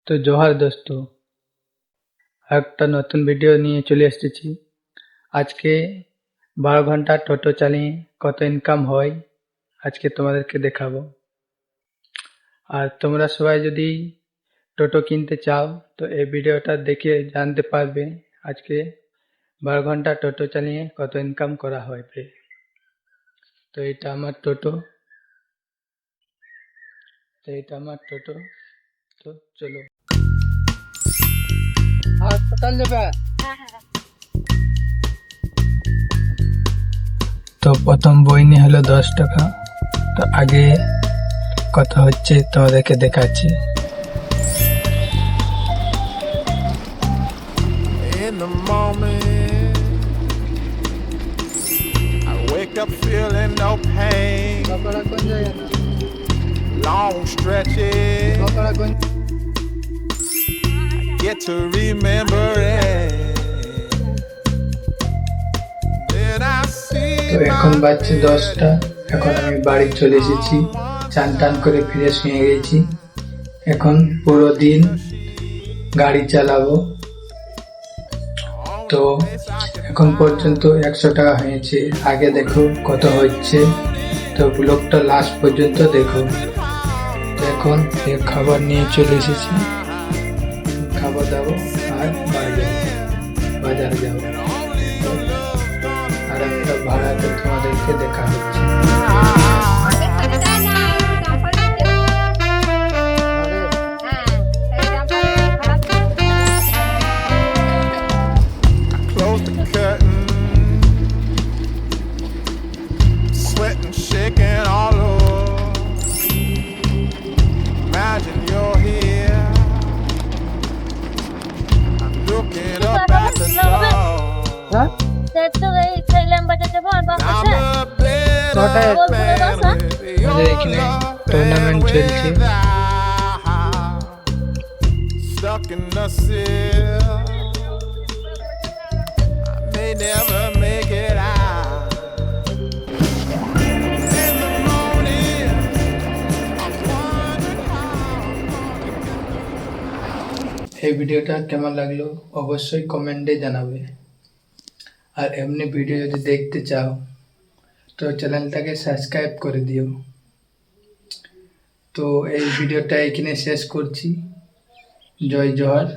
তো জোহার দোস্ত, একটা নতুন ভিডিও নিয়ে চলে এসেছি। আজকে 12 ঘন্টা টোটো চালিয়ে কত ইনকাম হয় আজকে তোমাদেরকে দেখাবো। আর তোমরা সবাই যদি টোটো কিনতে চাও তো এই ভিডিওটা দেখে জানতে পারবে আজকে 12 ঘন্টা টোটো চালিয়ে কত ইনকাম করা হয়। তো এটা আমার টোটো, তো চলো। হাসপাতাল যাবে? তো প্রথম বইনি হলো 10 টাকা। তো আগে কত হচ্ছে তোমাদেরকে দেখাচ্ছি। In the moment, I wake up feeling no pain. Long stretches, get to remember it. Then I see তো এখন বাজছে 10টা। এখন আমি বাড়ি চলে এসেছি, চান টান করে ফ্রেশ হয়ে গেছি। এখন পুরো দিন গাড়ি চালাবো। তো এখন পর্যন্ত 100 টাকা হয়েছে। আগে দেখো কত হচ্ছে। তো ব্লগটা লাস্ট পর্যন্ত দেখো। তো এখন খাবার নিয়ে চলে এসেছি, খাবার দাবো আর বাড়ি যাবো, বাজারে যাবো। আর একটা ভাড়াতে তোমাদেরকে দেখা হচ্ছে। close the curtain, sweating, shaking all over. Imagine you're here. I'm looking up at the door. I'm a better man with your এখানে love টুর্নামেন্ট and চলছে। without. Stuck in the seal, I may never make it out. In the morning, I'm wondering how. এই ভিডিওটা কেমন লাগলো অবশ্যই কমেন্টে জানাবে। আর এমনি ভিডিও যদি দেখতে চাও তো চ্যানেলটাকে সাবস্ক্রাইব করে দিও। তো এই ভিডিওটা এখানে শেষ করছি। জয় জোহার।